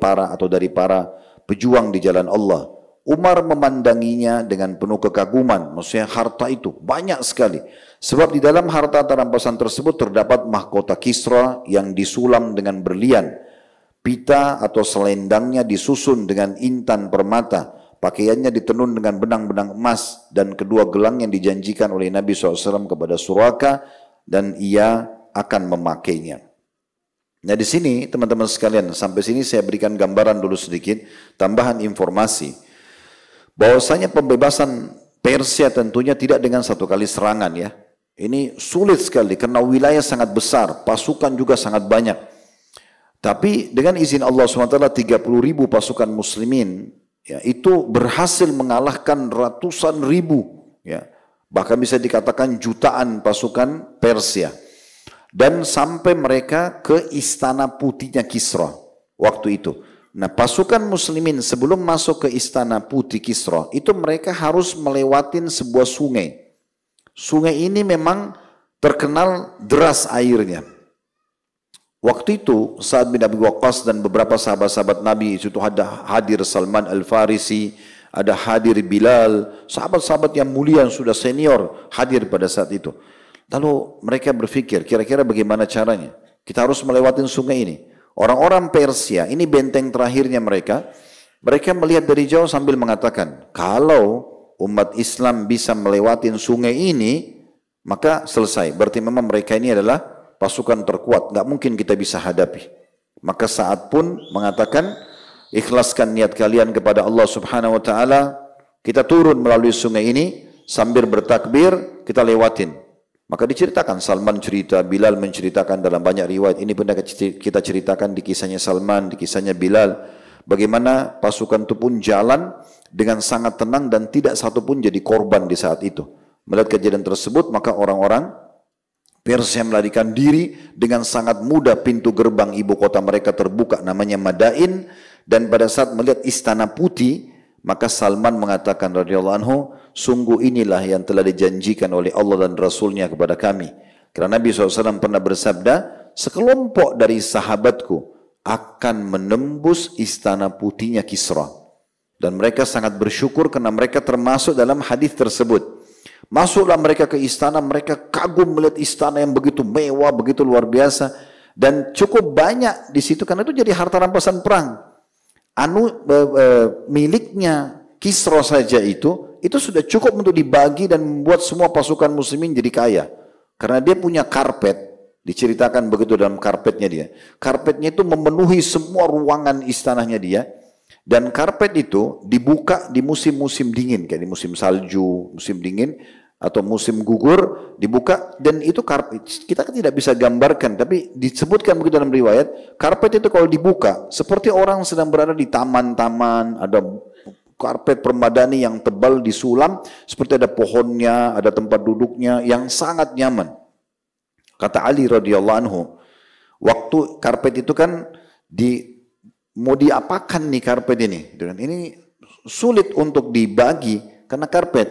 dari para pejuang di jalan Allah. Umar memandanginya dengan penuh kekaguman, maksudnya harta itu banyak sekali. Sebab di dalam harta rampasan tersebut terdapat mahkota Kisra yang disulam dengan berlian. Pita atau selendangnya disusun dengan intan permata. Pakaiannya ditenun dengan benang-benang emas dan kedua gelang yang dijanjikan oleh Nabi SAW kepada Suraka dan ia akan memakainya. Nah di sini teman-teman sekalian, sampai sini saya berikan gambaran dulu sedikit, tambahan informasi. Bahwasanya pembebasan Persia tentunya tidak dengan satu kali serangan ya. Ini sulit sekali karena wilayah sangat besar, pasukan juga sangat banyak. Tapi dengan izin Allah SWT 30.000 pasukan muslimin ya, itu berhasil mengalahkan ratusan ribu ya, bahkan bisa dikatakan jutaan pasukan Persia, dan sampai mereka ke istana putihnya Kisra waktu itu. Nah pasukan muslimin sebelum masuk ke istana putih Kisra itu mereka harus melewatin sebuah sungai. Sungai ini memang terkenal deras airnya. Waktu itu Sa'ad bin Abi Waqqas dan beberapa sahabat-sahabat Nabi itu ada hadir Salman Al-Farisi, ada hadir Bilal, sahabat-sahabat yang mulia yang sudah senior hadir pada saat itu. Lalu mereka berpikir kira-kira bagaimana caranya? Kita harus melewati sungai ini. Orang-orang Persia, ini benteng terakhirnya mereka melihat dari jauh sambil mengatakan, kalau umat Islam bisa melewati sungai ini, maka selesai. Berarti memang mereka ini adalah pasukan terkuat, nggak mungkin kita bisa hadapi. Maka Sa'ad pun mengatakan, ikhlaskan niat kalian kepada Allah Subhanahu Wa Taala. Kita turun melalui sungai ini sambil bertakbir, kita lewatin. Maka diceritakan, Salman cerita, Bilal menceritakan dalam banyak riwayat. Ini pernah kita ceritakan di kisahnya Salman, di kisahnya Bilal. Bagaimana pasukan itu pun jalan dengan sangat tenang dan tidak satu pun jadi korban di saat itu. Melihat kejadian tersebut, maka orang-orang Persia melarikan diri dengan sangat mudah. Pintu gerbang ibu kota mereka terbuka, namanya Madain. Dan pada saat melihat istana putih, maka Salman mengatakan radhiyallahu anhu, sungguh inilah yang telah dijanjikan oleh Allah dan Rasulnya kepada kami. Karena Nabi SAW pernah bersabda, sekelompok dari sahabatku akan menembus istana putihnya Kisra. Dan mereka sangat bersyukur karena mereka termasuk dalam hadis tersebut. Masuklah mereka ke istana, mereka kagum melihat istana yang begitu mewah, begitu luar biasa. Dan cukup banyak di situ karena itu jadi harta rampasan perang. Miliknya Kisra saja itu sudah cukup untuk dibagi dan membuat semua pasukan muslimin jadi kaya. Karena dia punya karpet, diceritakan begitu dalam karpetnya dia. Karpetnya itu memenuhi semua ruangan istananya dia. Dan karpet itu dibuka di musim-musim dingin, kayak di musim salju, musim dingin, atau musim gugur, dibuka. Dan itu karpet, kita kan tidak bisa gambarkan, tapi disebutkan begitu dalam riwayat, karpet itu kalau dibuka, seperti orang sedang berada di taman-taman, ada karpet permadani yang tebal disulam, seperti ada pohonnya, ada tempat duduknya, yang sangat nyaman. Kata Ali radhiyallahu anhu, waktu karpet itu kan mau diapakan nih karpet ini? Ini sulit untuk dibagi karena karpet.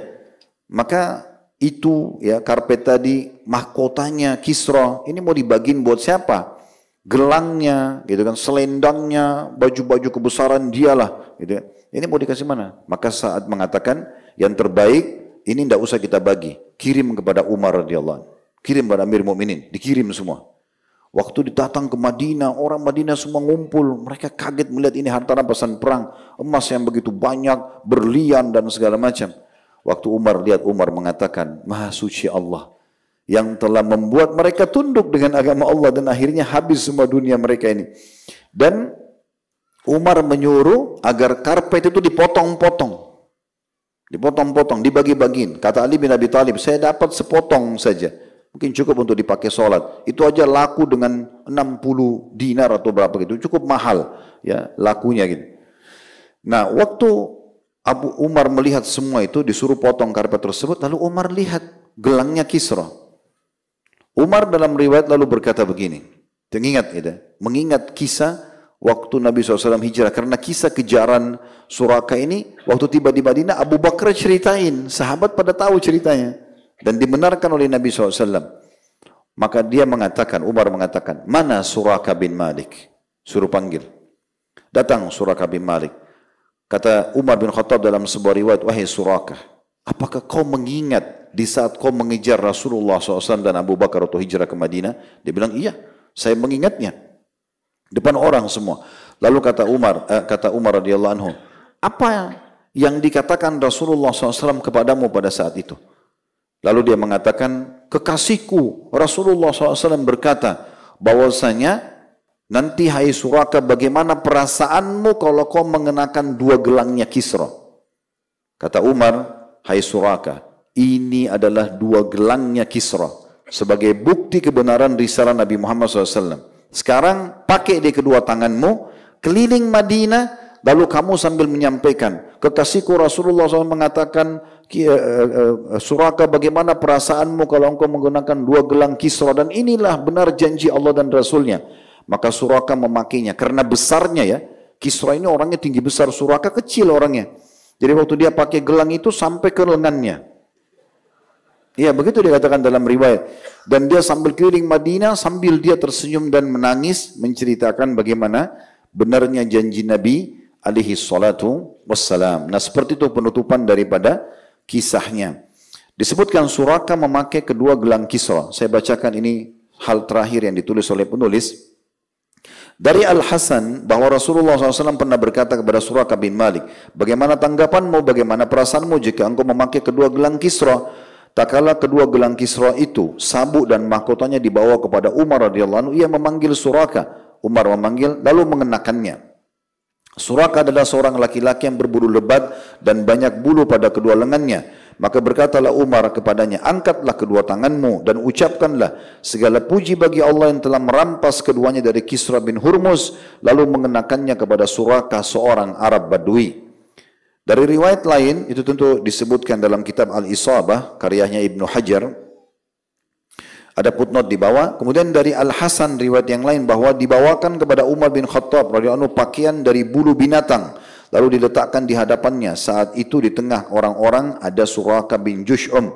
Maka itu ya karpet tadi mahkotanya Kisra ini mau dibagiin buat siapa? Gelangnya, gitu kan, selendangnya, baju-baju kebesaran dialah, gitu. Ini mau dikasih mana? Maka saat mengatakan yang terbaik ini tidak usah kita bagi, kirim kepada Umar radhiyallahu anhu, kirim kepada Amir Mukminin, dikirim semua. Waktu datang ke Madinah, orang Madinah semua ngumpul. Mereka kaget melihat ini harta rampasan perang. Emas yang begitu banyak, berlian dan segala macam. Waktu Umar lihat, Umar mengatakan, Maha suci Allah yang telah membuat mereka tunduk dengan agama Allah dan akhirnya habis semua dunia mereka ini. Dan Umar menyuruh agar karpet itu dipotong-potong. Dipotong-potong, dibagi-bagiin. Kata Ali bin Abi Thalib, saya dapat sepotong saja. Mungkin cukup untuk dipakai sholat. Itu aja laku dengan 60 dinar atau berapa gitu. Cukup mahal ya lakunya gitu. Nah waktu Abu Umar melihat semua itu disuruh potong karpet tersebut. Lalu Umar lihat gelangnya Kisra. Umar dalam riwayat lalu berkata begini. Mengingat kisah waktu Nabi SAW hijrah. Karena kisah kejaran Suraka ini waktu tiba di Madinah Abu Bakar ceritain. Sahabat pada tahu ceritanya. Dan dibenarkan oleh Nabi SAW. Maka dia mengatakan, Umar mengatakan, mana Suraka bin Malik? Suruh panggil. Datang Suraka bin Malik. Kata Umar bin Khattab dalam sebuah riwayat, wahai Suraka, apakah kau mengingat di saat kau mengejar Rasulullah SAW dan Abu Bakar atau hijrah ke Madinah? Dia bilang, iya, saya mengingatnya. Depan orang semua. Lalu kata Umar radhiyallahu anhu, apa yang dikatakan Rasulullah SAW kepadamu pada saat itu? Lalu dia mengatakan, kekasihku Rasulullah SAW berkata bahwasanya nanti hai Suraka bagaimana perasaanmu kalau kau mengenakan dua gelangnya Kisra. Kata Umar, hai Suraka, ini adalah dua gelangnya Kisra sebagai bukti kebenaran risalah Nabi Muhammad SAW. Sekarang pakai di kedua tanganmu, keliling Madinah, lalu kamu sambil menyampaikan, kekasihku Rasulullah SAW mengatakan, Suraka bagaimana perasaanmu kalau engkau menggunakan dua gelang Kisra dan inilah benar janji Allah dan Rasulnya. Maka Suraka memakainya karena besarnya ya. Kisra ini orangnya tinggi besar, Suraka kecil orangnya. Jadi waktu dia pakai gelang itu sampai ke lengannya. Iya begitu dikatakan dalam riwayat. Dan dia sambil keliling Madinah sambil dia tersenyum dan menangis menceritakan bagaimana benarnya janji Nabi alaihi salatu wassalam. Nah seperti itu penutupan daripada kisahnya. Disebutkan Suraka memakai kedua gelang Kisra. Saya bacakan ini hal terakhir yang ditulis oleh penulis. Dari Al-Hasan bahwa Rasulullah SAW pernah berkata kepada Suraka bin Malik, bagaimana tanggapanmu, bagaimana perasaanmu jika engkau memakai kedua gelang Kisra? Tak kala kedua gelang Kisra itu, sabuk dan mahkotanya dibawa kepada Umar radhiyallahu anhu, ia memanggil Suraka. Umar memanggil lalu mengenakannya. Suraka adalah seorang laki-laki yang berbulu lebat dan banyak bulu pada kedua lengannya. Maka berkatalah Umar kepadanya, angkatlah kedua tanganmu dan ucapkanlah segala puji bagi Allah yang telah merampas keduanya dari Kisra bin Hurmuz, lalu mengenakannya kepada Suraka seorang Arab Badui. Dari riwayat lain, itu tentu disebutkan dalam kitab Al-Isabah, karyanya Ibnu Hajar, ada footnote di bawah. Kemudian dari Al-Hasan riwayat yang lain bahwa dibawakan kepada Umar bin Khattab radhiyallahu anhu pakaian dari bulu binatang lalu diletakkan di hadapannya. Saat itu di tengah orang-orang ada Suraka bin Jush'um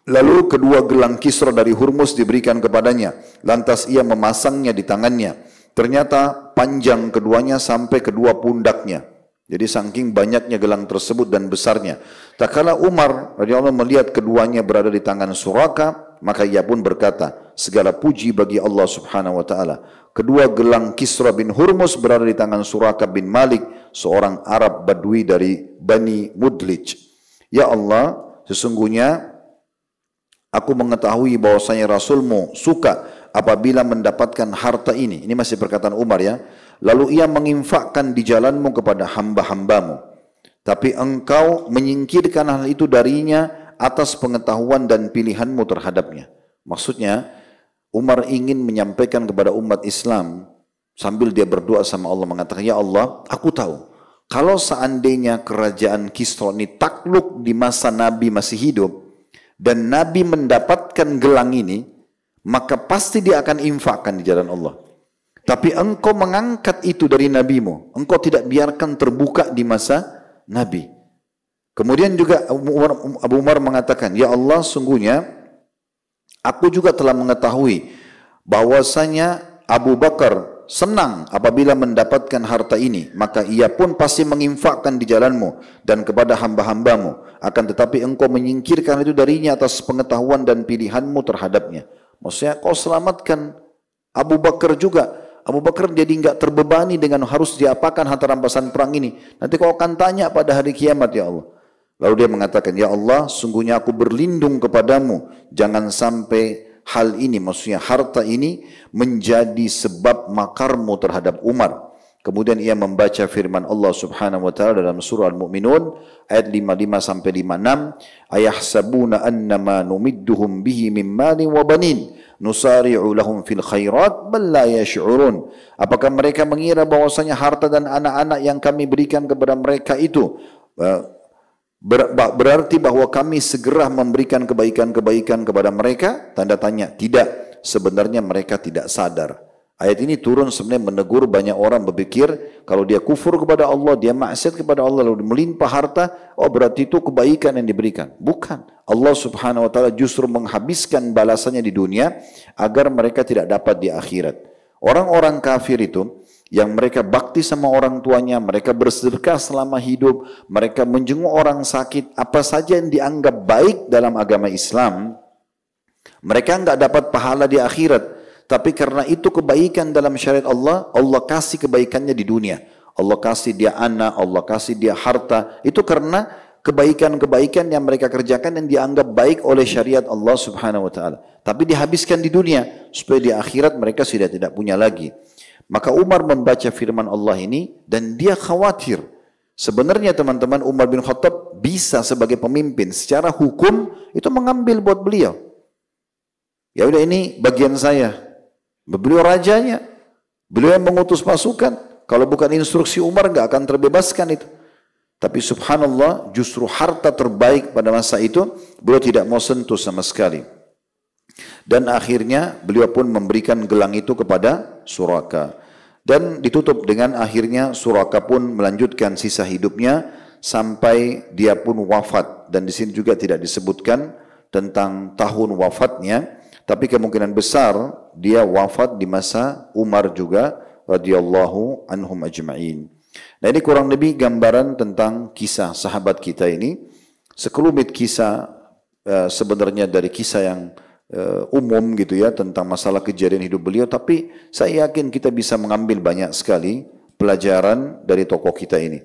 Lalu kedua gelang Kisra dari Hurmus diberikan kepadanya. Lantas ia memasangnya di tangannya. Ternyata panjang keduanya sampai kedua pundaknya. Jadi saking banyaknya gelang tersebut dan besarnya. Tak kala Umar radhiyallahu anhu melihat keduanya berada di tangan Suraka, maka ia pun berkata, segala puji bagi Allah subhanahu wa ta'ala. Kedua gelang Kisra bin Hurmus berada di tangan Suraka bin Malik, seorang Arab Badui dari Bani Mudlij. Ya Allah, sesungguhnya aku mengetahui bahwasanya Rasulmu suka apabila mendapatkan harta ini. Ini masih perkataan Umar ya. Lalu ia menginfakkan di jalanmu kepada hamba-hambamu. Tapi engkau menyingkirkan hal itu darinya atas pengetahuan dan pilihanmu terhadapnya. Maksudnya, Umar ingin menyampaikan kepada umat Islam sambil dia berdoa sama Allah mengatakan, ya Allah, aku tahu kalau seandainya kerajaan Kisra ini takluk di masa Nabi masih hidup, dan Nabi mendapatkan gelang ini, maka pasti dia akan infakkan di jalan Allah. Tapi engkau mengangkat itu dari nabimu. Engkau tidak biarkan terbuka di masa Nabi. Kemudian juga Abu Umar mengatakan, ya Allah, sungguhnya aku juga telah mengetahui bahwasanya Abu Bakar senang apabila mendapatkan harta ini, maka ia pun pasti menginfakkan di jalanmu dan kepada hamba-hambamu. Akan tetapi engkau menyingkirkan itu darinya atas pengetahuan dan pilihanmu terhadapnya. Maksudnya kau selamatkan Abu Bakar juga. Abu Bakar jadi enggak terbebani dengan harus diapakan harta rampasan perang ini. Nanti kau akan tanya pada hari kiamat, ya Allah. Lalu dia mengatakan, ya Allah, sungguhnya aku berlindung kepadamu. Jangan sampai hal ini, maksudnya harta ini menjadi sebab makarmu terhadap Umar. Kemudian ia membaca firman Allah subhanahu wa ta'ala dalam surah Al-Mu'minun ayat 55 sampai 56. Ayahsabuna annama numidduhum bihi min malin wa banin nusari'u lahum fil khairat bal la yash'urun. Apakah mereka mengira bahwasanya harta dan anak-anak yang kami berikan kepada mereka itu berarti bahwa kami segera memberikan kebaikan-kebaikan kepada mereka? Tanda tanya. Tidak, sebenarnya mereka tidak sadar. Ayat ini turun sebenarnya menegur banyak orang berpikir kalau dia kufur kepada Allah, dia maksiat kepada Allah lalu melimpah harta, oh berarti itu kebaikan yang diberikan. Bukan. Allah subhanahu wa ta'ala justru menghabiskan balasannya di dunia agar mereka tidak dapat di akhirat. Orang-orang kafir itu yang mereka bakti sama orang tuanya, mereka bersedekah selama hidup, mereka menjenguk orang sakit, apa saja yang dianggap baik dalam agama Islam, mereka enggak dapat pahala di akhirat. Tapi karena itu kebaikan dalam syariat Allah, Allah kasih kebaikannya di dunia. Allah kasih dia anak, Allah kasih dia harta. Itu karena kebaikan-kebaikan yang mereka kerjakan yang dianggap baik oleh syariat Allah subhanahu wa ta'ala. Tapi dihabiskan di dunia, supaya di akhirat mereka sudah tidak punya lagi. Maka Umar membaca firman Allah ini, dan dia khawatir. Sebenarnya teman-teman, Umar bin Khattab bisa sebagai pemimpin. Secara hukum, itu mengambil buat beliau. Ya udah, ini bagian saya. Beliau rajanya, beliau yang mengutus pasukan. Kalau bukan instruksi Umar nggak akan terbebaskan itu. Tapi subhanallah, justru harta terbaik pada masa itu beliau tidak mau sentuh sama sekali. Dan akhirnya beliau pun memberikan gelang itu kepada Suraka. Dan ditutup dengan akhirnya Suraka pun melanjutkan sisa hidupnya sampai dia pun wafat. Dan di sini juga tidak disebutkan tentang tahun wafatnya. Tapi kemungkinan besar dia wafat di masa Umar juga radhiyallahu anhum ajma'in. Nah, ini kurang lebih gambaran tentang kisah sahabat kita ini. Sekelumit kisah sebenarnya dari kisah yang umum gitu ya tentang masalah kejadian hidup beliau. Tapi saya yakin kita bisa mengambil banyak sekali pelajaran dari tokoh kita ini.